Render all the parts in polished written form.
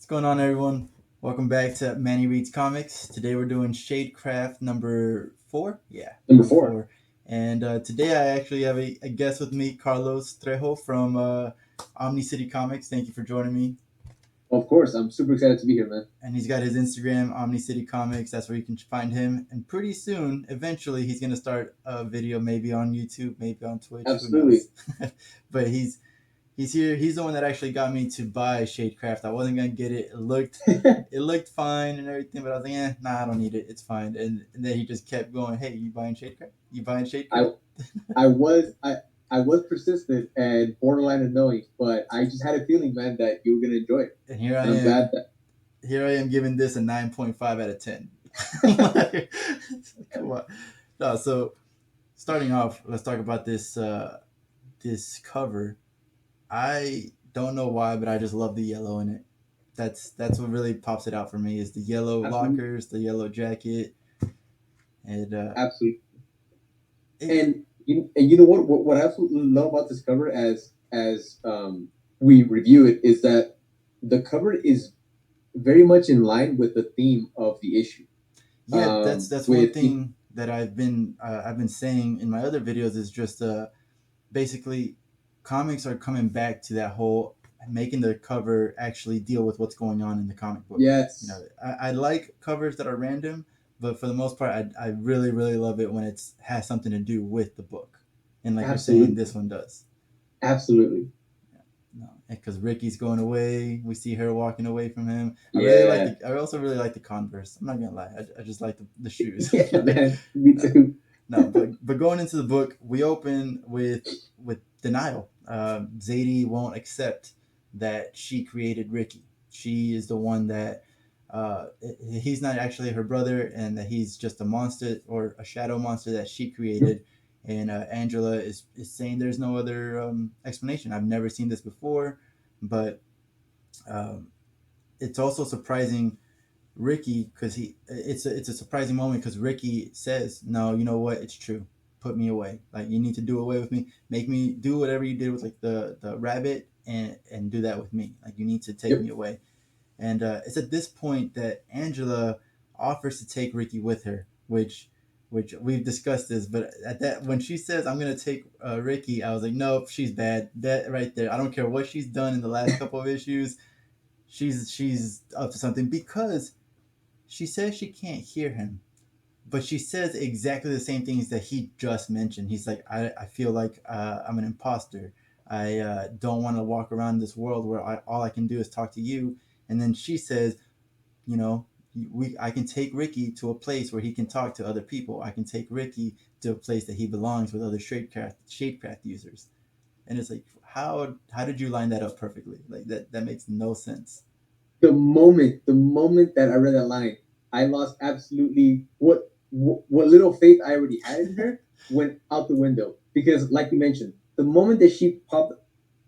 What's going on, everyone? Welcome back to Manny Reads Comics. Today we're doing Shadecraft number four. Yeah, Number number four. four. And today I actually have a guest with me, Carlos Trejo from Omni City Comics. Thank you for joining me. Of course, I'm super excited to be here, man. And he's got his Instagram, Omni City Comics. That's where you can find him. And pretty soon, eventually, he's going to start a video maybe on YouTube, maybe on Twitch. Who Absolutely. knows? But he's here. He's the one that actually got me to buy Shadecraft. I wasn't gonna get it. It looked fine and everything, but I was like, nah, I don't need it. It's fine. And then he just kept going. Hey, you buying Shadecraft? You buying I Shadecraft? I was I was persistent and borderline annoying, but I just had a feeling, man, that you were gonna enjoy it, And here I and I'm glad am. that. Here I am giving this a 9.5 out of 10. Like, come on. No, so starting off, let's talk about this cover. I don't know why, but I just love the yellow in it. That's what really pops it out for me is the yellow Absolutely, lockers, the yellow jacket, and absolutely. it, And you know what I absolutely love about this cover as we review it is that the cover is very much in line with the theme of the issue. yeah, that's one With thing that I've been saying in my other videos is just basically comics are coming back to that whole making the cover actually deal with what's going on in the comic book. You know, Yes, I like covers that are random, but for the most part, I really really love it when it's has something to do with the book, and like you're saying, absolutely, this one does. absolutely. No, because Ricky's going away. We see her walking away from him. Yeah, I also really like the Converse. I'm not gonna lie. I just like the shoes. yeah, Like, man. Me no, too. no. But going into the book, we open with denial. Zadie won't accept that she created Ricky. She is the one that he's not actually her brother, and that he's just a monster or a shadow monster that she created. And Angela is saying there's no other explanation. I've never seen this before, but um, it's also surprising Ricky because it's a surprising moment because Ricky says, "No, you know what? It's true. Put me away. Like you need to do away with me. Make me do whatever you did with like the rabbit and do that with me. Like you need to take me Yep. away." And it's at this point that Angela offers to take Ricky with her, which we've discussed this, but at that when she says I'm gonna take Ricky, I was like, nope, she's bad. That right there, I don't care what she's done in the last couple of issues. She's up to something because she says she can't hear him, but she says exactly the same things that he just mentioned. He's like, I feel like I'm an imposter. I don't want to walk around this world where all I can do is talk to you. And then she says, you know, I can take Ricky to a place where he can talk to other people. I can take Ricky to a place that he belongs with other shadecraft users. And it's like, how did you line that up perfectly? Like that makes no sense. The moment that I read that line, I lost absolutely what little faith I already had in her went out the window because, like you mentioned, the moment that she popped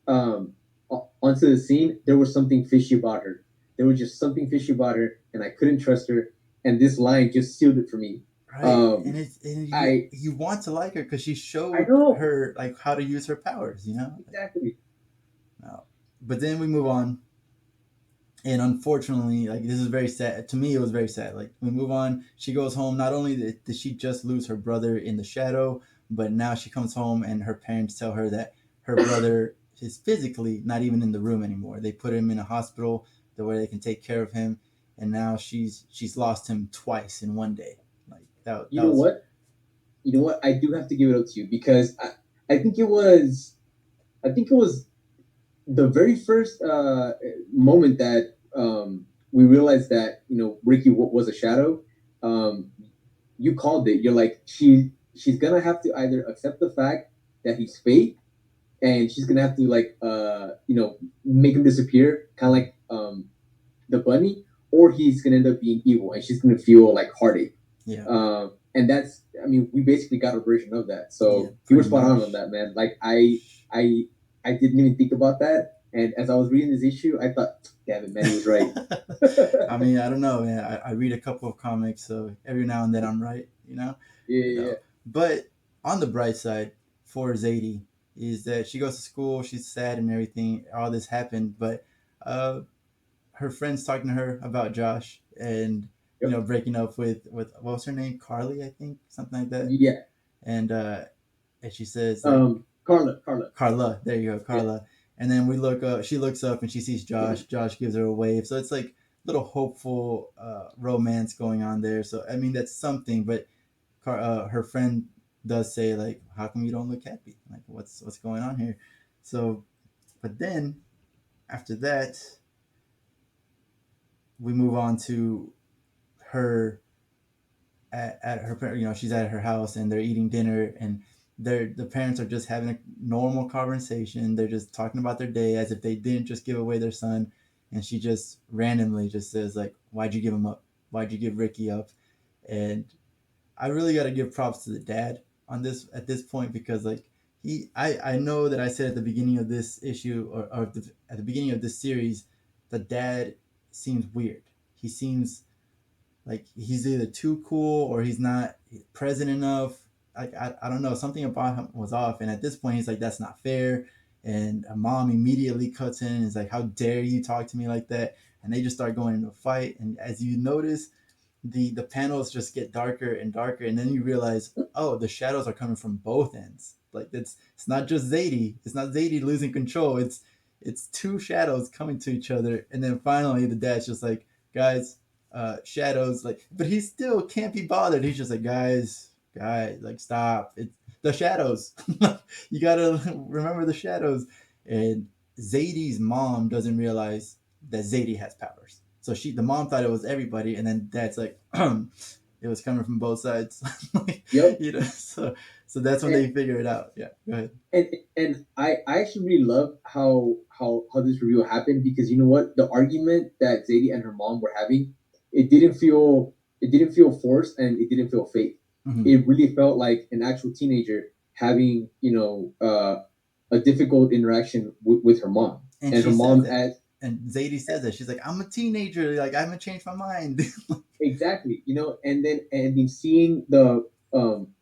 onto the scene, there was something fishy about her. There was just something fishy about her, and I couldn't trust her. And this line just sealed it for me. Right, and Um, you I you want to like her because she I showed know her like how to use her powers, you know. Like, exactly. no. But then we move on, and unfortunately, like this is very sad to me. It was very sad. Like we move on, she goes home. Not only did she just lose her brother in the shadow, but now she comes home and her parents tell her that her brother is physically not even in the room anymore. They put him in a hospital where they can take care of him, and now she's lost him twice in one day. Like You that know was what? You know what? I do have to give it up to you because I think it was the very first moment that we realized that Ricky was a shadow. Um, you called it. You're like she's gonna have to either accept the fact that he's fake, and she's gonna have to like make him disappear, kind of like the bunny, or he's gonna end up being evil, and she's gonna feel like heartache. yeah. And that's, I mean, we basically got a version of that. Yeah, So you were pretty spot on much. that, man. Like I, I didn't even think about that. And as I was reading this issue, I thought, damn it, man, he was right. I mean, I don't know, man. I read a couple of comics, so every now and then I'm right, you know. Yeah, You yeah, know. But on the bright side for Zadie is that she goes to school, she's sad and everything. All this happened, but uh, her friend's talking to her about Josh, and Yep. breaking up with what was her name, Carly, I think, something like that. Yeah. And and she says like, Carla. Carla. Carla, there you go, Yeah. Carla. And then we look up, she looks up and she sees Josh. Josh gives her a wave. So it's like little hopeful romance going on there. So I mean that's something, but her friend does say like, how come you don't look happy? Like what's going on here? So but then after that we move on to her at her, she's at her house and they're eating dinner, and the parents are just having a normal conversation. They're just talking about their day as if they didn't just give away their son. And she just randomly just says like, why'd you give him up? Why'd you give Ricky up? And I really got to give props to the dad on this at this point, because like I know that I said at the beginning of this issue, or at the beginning of this series, the dad seems weird. He seems like he's either too cool or he's not present enough. Like I don't know, something about him was off. And at this point, he's like, that's not fair. And a mom immediately cuts in and is like, how dare you talk to me like that? And they just start going into a fight. And as you notice, the panels just get darker and darker, and then you realize, oh, the shadows are coming from both ends. Like it's not just Zadie. It's not Zadie losing control. It's two shadows coming to each other, and then finally the dad's just like, guys, shadows, like, but he still can't be bothered. He's just like, guys, like, stop. It's the shadows. You gotta remember the shadows. And Zadie's mom doesn't realize that Zadie has powers. So the mom thought it was everybody, and then dad's like, it was coming from both sides. Like, Yep. so that's when And they figure it out. Yeah, go ahead. I actually really love how this reveal happened, because you know what, the argument that Zadie and her mom were having, it didn't feel forced, and it didn't feel fake. Mm-hmm. It really felt like an actual teenager having, a difficult interaction with her mom, And and her she says mom that, as and Zadie says that she's like, I'm a teenager, like I haven't changed my mind. exactly, and then seeing the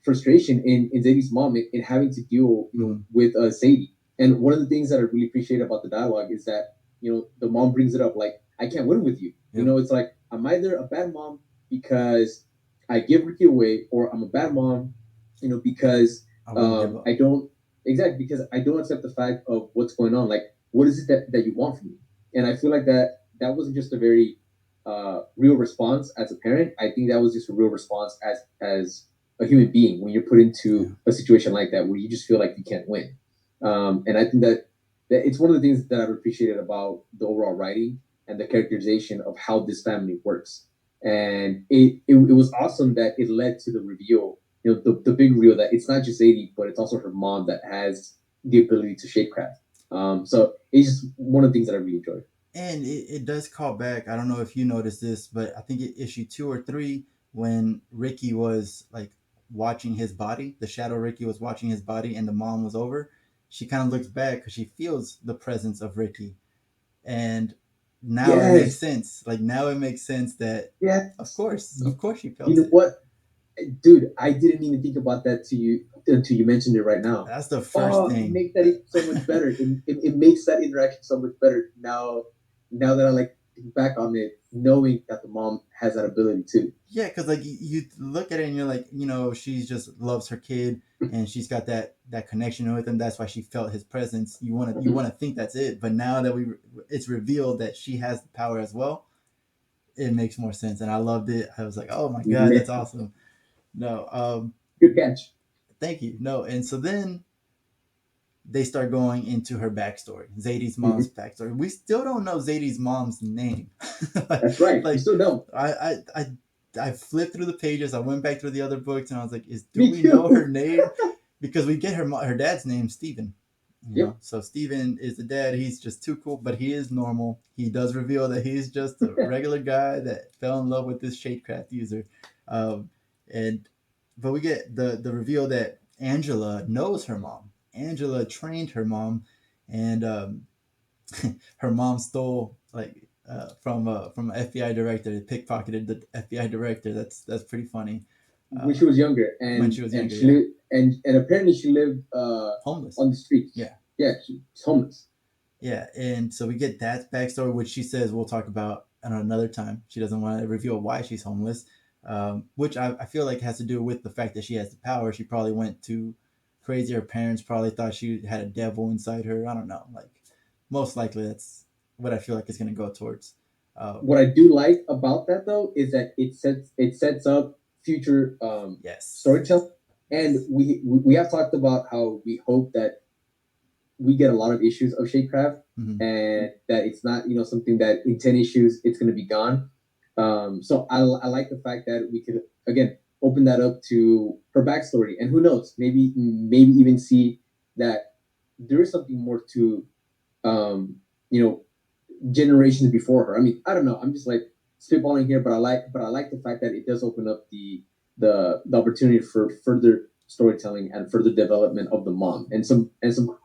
frustration in Zadie's mom in having to deal, Mm-hmm. with Zadie. And one of the things that I really appreciate about the dialogue is that, the mom brings it up like, I can't win with you. Yep. It's like, I'm either a bad mom because I give Ricky away, or I'm a bad mom, because I won't give up. I don't exactly because I don't accept the fact of what's going on. Like, what is it that you want from me? And I feel like that wasn't just a very real response as a parent. I think that was just a real response as a human being when you're put Yeah. into a situation like that where you just feel like you can't win. And I think that it's one of the things that I've appreciated about the overall writing and the characterization of how this family works. And it was awesome that it led to the reveal, the big reveal that it's not just Zadie, but it's also her mom that has the ability to shapecraft. So it's just one of the things that I really enjoyed. And it does call back. I don't know if you noticed this, but I think issue 2 or 3, when Ricky was like watching his body, the shadow Ricky was watching his body, and the mom was over. She kind of looks back because she feels the presence of Ricky, and now it makes Yes, sense. Like now it makes sense that, yes. of course, she You felt know it. what, dude? I didn't even think about that to you until you mentioned it right now. That's the first Oh, it thing. makes that so much better. It makes that interaction so much better now. Now that I like think back on it, knowing that the mom has that ability too. Yeah, because like you look at it and you're like, she just loves her kid, and she's got that connection with him. That's why she felt his presence. You want to think that's it, but now that it's revealed that she has the power as well, it makes more sense. And I loved it. I was like, oh my god, that's Man, awesome. No, good catch. thank you. No, and so then they start going into her backstory, Zadie's mom's Mhm. backstory. We still don't know Zadie's mom's name. like, That's right. We like still don't. I flipped through the pages. I went back through the other books, and I was like, do Me we know her too. name? Because we get her dad's name, Steven. Yep. So Steven is the dad. He's just too cool, but he is normal. He does reveal that he's just a regular guy that fell in love with this Shadecraft user. Um, and but we get the reveal that Angela knows her mom. Angela trained her mom, and her mom stole like from an FBI director. They pickpocketed the FBI director. That's pretty funny. When Uh, she was younger, when and she was and younger, she yeah, lived, and apparently she lived homeless. on the streets. Yeah, Yeah, she's homeless. Yeah, and so we get that backstory, which she says we'll talk about on another time. She doesn't want to reveal why she's homeless, which I feel like has to do with the fact that she has the power. She probably went too crazy. Her parents probably thought she had a devil inside her. I don't know. Like, most likely that's what I feel like it's going to go towards. Um, What I do like about that though is that it sets up future yes. storytelling, and Yes. we have talked about how we hope that we get a lot of issues of Shadecraft, Hmm. and that it's not something that in 10 issues it's going to be gone. So I like the fact that we could again open that up to her backstory, and who knows, maybe even see that there is something more to um, you know generations before her. I mean, I don't know. I'm just like spitballing here, but I like the fact that it does open up the opportunity for further storytelling and further development of the mom, and some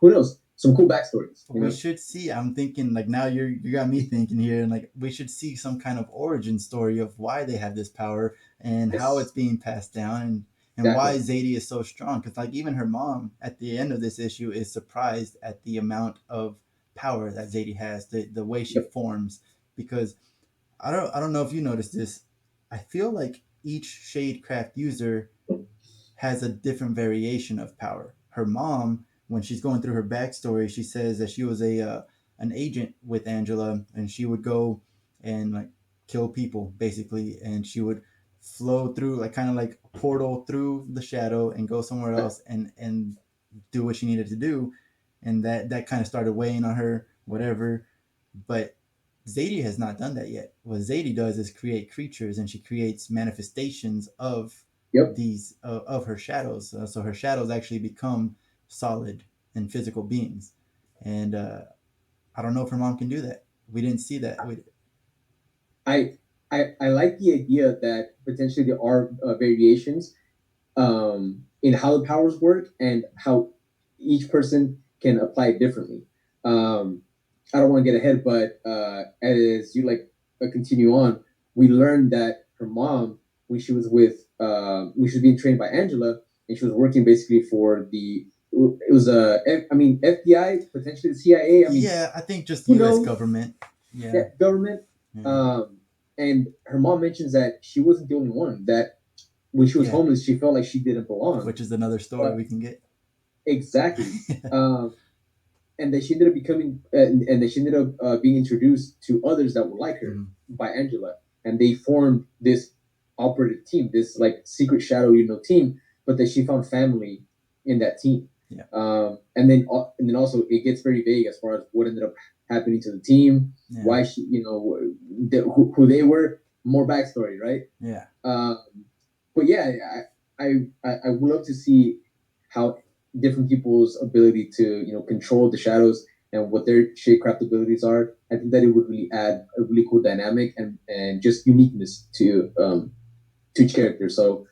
who knows, some cool backstories. We should see. I'm thinking like now you got me thinking here, and like we should see some kind of origin story of why they have this power and how it's Yes, being passed down, and why exactly. Zadie is so strong. Because like even her mom at the end of this issue is surprised at the amount of power that Zadie has, the way she Yep, forms. Because I don't know if you noticed this. I feel like each Shadecraft user has a different variation of power. Her mom, when she's going through her backstory, she says that she was a an agent with Angela, and she would go and like kill people basically, and she would flow through like kind of like a portal through the shadow and go somewhere else and do what she needed to do, and that kind of started weighing on her, whatever. But Zadie has not done that yet. What Zadie does is create creatures, and she creates manifestations of yep. these of her shadows. So her shadows actually become solid and physical beings. And I don't know if her mom can do that. We didn't see that. I I like the idea that potentially there are variations in how the powers work and how each person can apply it differently. Um, I don't want to get ahead, but as you continue on, we learned that her mom, when she was being trained by Angela, and she was working basically for it was I mean FBI, potentially the CIA. I mean, Yeah, I think just the who U.S. knows, government. Yeah, that government. yeah, Um, and her mom mentions that she wasn't the only one, that when she was yeah. homeless, she felt like she didn't belong. Which is another story But we can get. exactly. Um, and that she ended up and that she ended up being introduced to others that were like her Mhm. by Angela, and they formed this operative team, this like secret shadow, team. But that she found family in that team, Yeah, and then also it gets very vague as far as what ended up happening to the team, yeah, why she, who they were, more backstory, right? yeah. Um, but yeah, I would love to see how different people's ability to control the shadows and what their shadecraft abilities are. I think that it would really add a really cool dynamic and just uniqueness to each character. So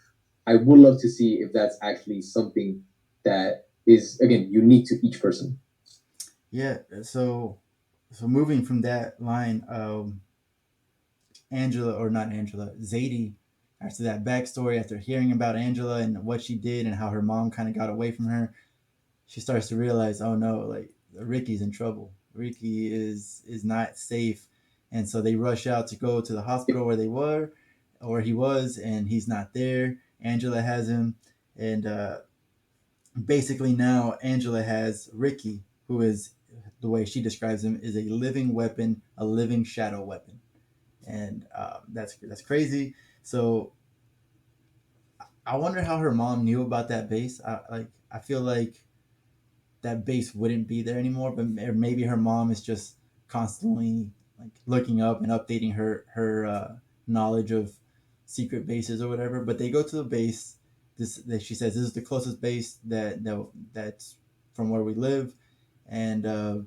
I would love to see if that's actually something that is again unique to each person. Yeah. So moving from that line, Angela or not Angela, Zadie, after that backstory, after hearing about Angela and what she did and how her mom kind of got away from her, she starts to realize, oh no, like Ricky's in trouble. Ricky is not safe, and so they rush out to go to the hospital where they were, or he was, and he's not there. Angela has him, and basically now Angela has Ricky, who is the way she describes him is a living weapon, a living shadow weapon, and that's crazy. So I wonder how her mom knew about that base. I feel like that base wouldn't be there anymore, but maybe her mom is just constantly like looking up and updating her knowledge of secret bases or whatever. But they go to the base. She says this is the closest base that's from where we live, and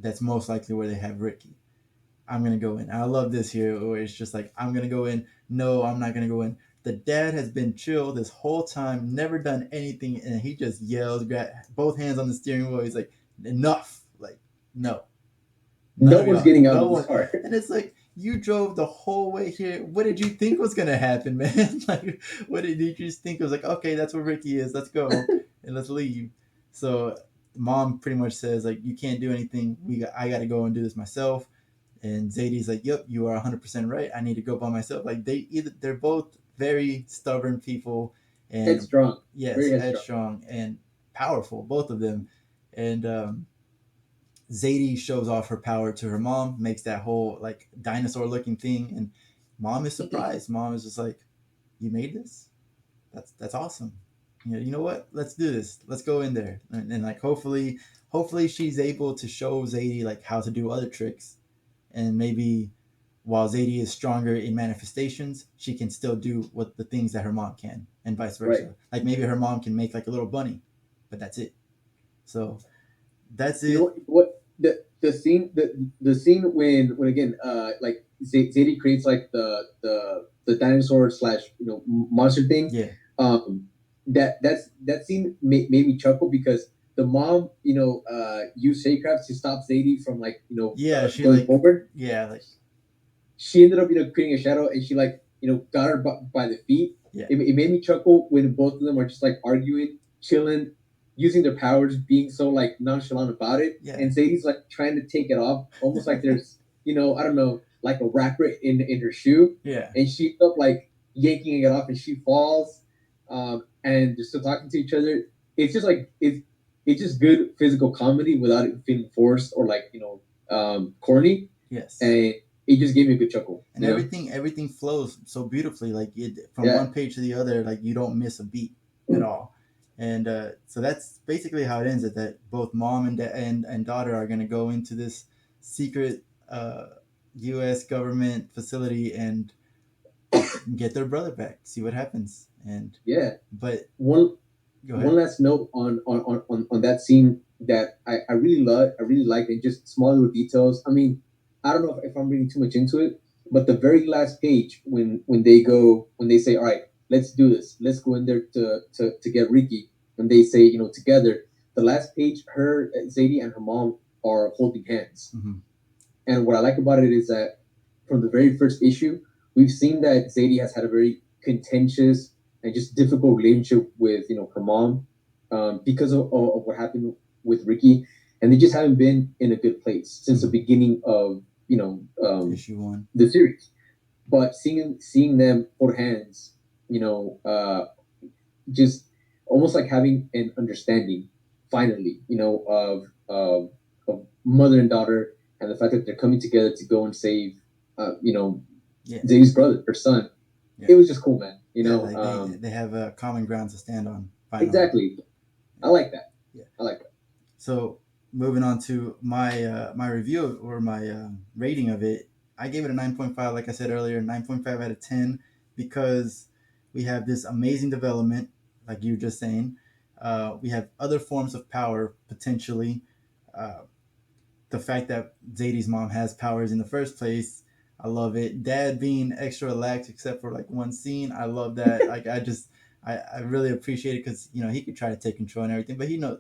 that's most likely where they have Ricky. I'm gonna go in. I love this here where it's just like I'm gonna go in. No, I'm not gonna go in. The dad has been chill this whole time, never done anything, and he just yells, grab both hands on the steering wheel. He's like, enough. Like, no, none No of one's y'all, getting out no of this one. car. And it's like you drove the whole way here. What did you think was gonna happen, man? Like, what did you just think? It was like, okay, that's where Ricky is. Let's go and let's leave. So mom pretty much says like, you can't do anything. I got to go and do this myself. And Zadie's like, yep, you are 100% right. I need to go by myself. Like they're both very stubborn people, and Headstrong, yes, very headstrong. headstrong and powerful, both of them. And Zadie shows off her power to her mom, makes that whole like dinosaur looking thing, and mom is surprised. Mom is just like, "You made this? That's awesome. You know what? Let's do this. Let's go in there." And like hopefully she's able to show Zadie like how to do other tricks, and maybe while Zadie is stronger in manifestations, she can still do what the things that her mom can, and vice Right. versa. Like maybe her mom can make like a little bunny, but that's it. So that's You know it. what the scene when again like Zadie creates like the dinosaur slash monster thing. Yeah, That scene made me chuckle because the mom used Shadecraft to stop Zadie from like yeah. She going like, forward. yeah, like, She ended up creating a shadow, and she like got her by the feet. yeah, It made me chuckle when both of them are just like arguing, chilling, using their powers, being so like nonchalant about it, yeah, and Sadie's like trying to take it off, almost like there's I don't know, like a rapper in her shoe, yeah. and she ended up like yanking it off, and she falls, and they're still talking to each other. It's just like it's just good physical comedy without it feeling forced or like corny, Yes. and it just gave me a good chuckle. And everything flows so beautifully. Like from Yeah. one page to the other, like you don't miss a beat at all. And so that's basically how it ends. That both mom and daughter are going to go into this secret U.S. government facility and get their brother back. See what happens. And Yeah. but One go one ahead. last note on that scene that I really love, I really like, and just small little details. I mean, I don't know if I'm reading too much into it, but the very last page when they say, all right, let's do this, let's go in there to get Ricky, and they say, together. The last page, her Zadie and her mom are holding hands. Mm-hmm. And what I like about it is that from the very first issue, we've seen that Zadie has had a very contentious and just difficult relationship with her mom, because of what happened with Ricky, and they just haven't been in a good place since the Mm-hmm. beginning of Issue one. the series. But seeing them hold hands, you know, uh, just almost like having an understanding finally, of mother and daughter, and the fact that they're coming together to go and save, Yeah. Zadie's brother, her son. Yeah. It was just cool, man. Yeah. Like they have a common ground to stand on finally. Exactly. I like that. Yeah. I like that. So moving on to my review or my rating of it, I gave it a 9.5. Like I said earlier, 9.5 out of 10 because we have this amazing development, like you were just saying. We have other forms of power potentially. Uh, the fact that Zadie's mom has powers in the first place, I love it. Dad being extra lax except for like one scene, I love that. Like I really appreciate it because he could try to take control and everything, but he knows.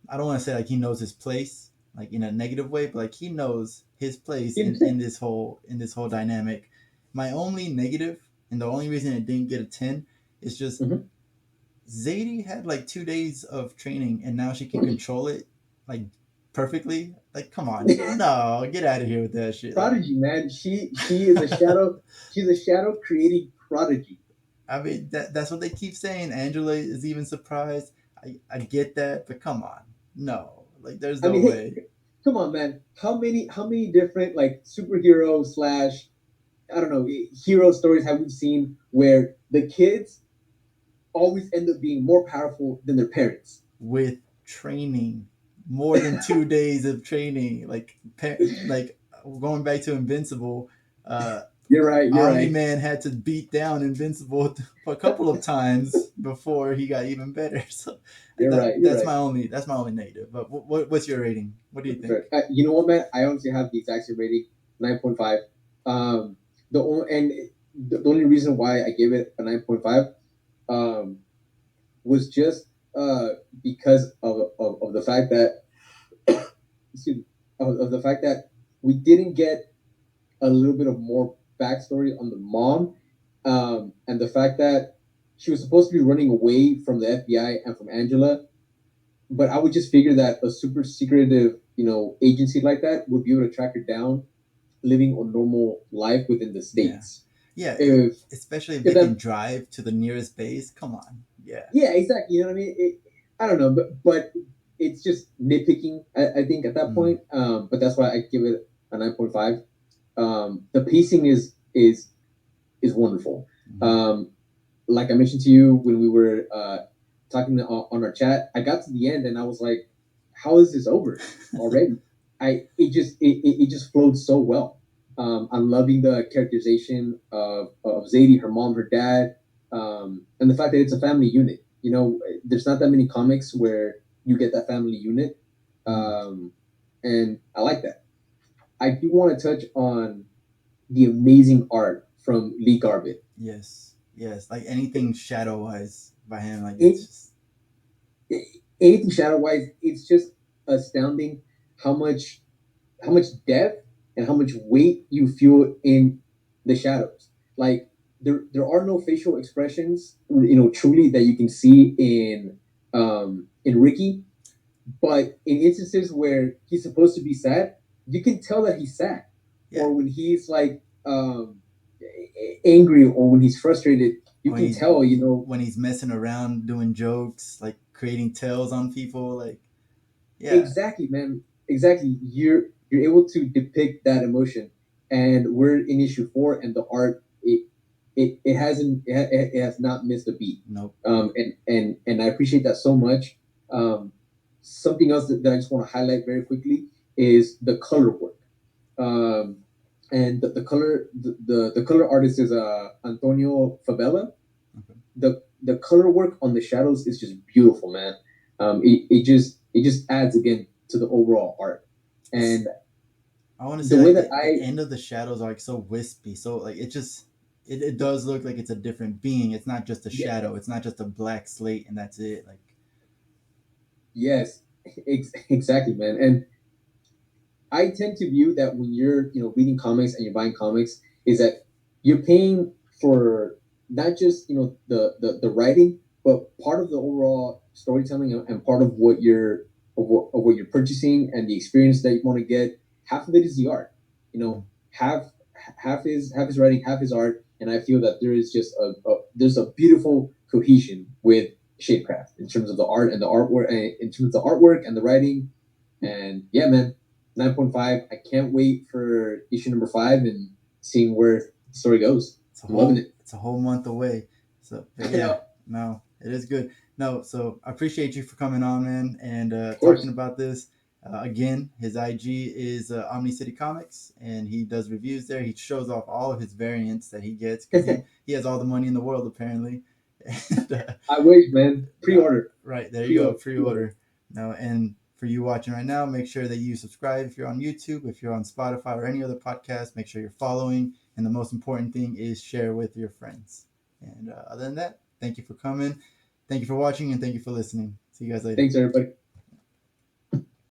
I don't want to say like he knows his place, like in a negative way, but like he knows his place in this whole dynamic. My only negative and the only reason it didn't get a 10 is just Mhm. Zadie had like 2 days of training and now she can control it like perfectly. Like, come on, no, get out of here with that shit. Like, Prodigy, man. She is a shadow. She's a shadow creating prodigy. I mean, that's what they keep saying. Angela is even surprised. I get that, but come on, no, like, there's I no mean, hey, way. come on, man. How many different like superhero slash I don't know hero stories have we seen where the kids always end up being more powerful than their parents? With training, more than 2 days of training, like going back to Invincible. Uh, You're right. You're Omni right. Man had to beat down Invincible a couple of times before he got even better. So You're right. You're that's right. my only negative. But what's your rating? What do you think? You know what, man? I honestly have the exact same rating, 9.5. Um, the only reason why I gave it a 9.5 um, was just because of the fact that excuse me, of the fact that we didn't get a little bit of more backstory on the mom, and the fact that she was supposed to be running away from the FBI and from Angela, but I would just figure that a super secretive, agency like that would be able to track her down, living a normal life within the Yeah, states. yeah. If Especially if if they can that, drive to the nearest base. Come on. Yeah. yeah, exactly. You know what I mean? I don't know, but it's just nitpicking. I think at that Mm, point, but that's why I give it a 9.5. The pacing is wonderful. mm. Um, like I mentioned to you when we were talking on our chat, I got to the end and I was like, "How is this over already?" It just flowed so well. I'm loving the characterization of Zadie, her mom, her dad, and the fact that it's a family unit. There's not that many comics where you get that family unit, Mm. um, and I like that. I do want to touch on the amazing art from Lee Garbett. Yes, yes. Like anything shadow wise by him, like it's It, just Anything shadow wise, it's just astounding how much how much depth and how much weight you feel in the shadows. Like there are no facial expressions, truly that you can see in Ricky, but in instances where he's supposed to be sad, you can tell that he's sad. yeah. Or when he's like angry or when he's frustrated, you When can he's tell, when he's messing around doing jokes, like creating tales on people, like yeah, exactly, man. Exactly. You're able to depict that emotion, and we're in issue 4, and the art it hasn't it has not missed a beat. nope. And I appreciate that so much. Something else that I just want to highlight very quickly is the color work. Um, and the color artist is Antonio Fabella. Okay. The color work on the shadows is just beautiful, man. It just adds again to the overall art, It's and I want to say the way like that the I end of the shadows are like so wispy, so like it just it does look like it's a different being. It's not just a yeah, shadow. It's not just a black slate and that's it. Like yes, exactly, man. And I tend to view that when you're reading comics and you're buying comics is that you're paying for not just the writing, but part of the overall storytelling and part of what you're purchasing and the experience that you want to get. Half of it is the art, mm, half is writing, half is art, and I feel that there is just there's a beautiful cohesion with Shadecraft in terms of the art and the artwork, in terms of the artwork and the writing, and yeah, man, 9.5. I can't wait for issue number 5 and seeing where the story goes. I'm loving it. it's a whole month away. So but I know, yeah, of no, it is good. No, so I appreciate you for coming on, man, and talking course. about this. Again, his IG is Omni City Comics, and he does reviews there. He shows off all of his variants that he gets because he has all the money in the world apparently. And, I wish, man. no, Pre-order, right there you go, pre-order, pre-order. pre-order. No, and for you watching right now, make sure that you subscribe if you're on YouTube, if you're on Spotify or any other podcast. Make sure you're following, and the most important thing is share with your friends. And other than that, thank you for coming, thank you for watching, and thank you for listening. See you guys later. Thanks, everybody.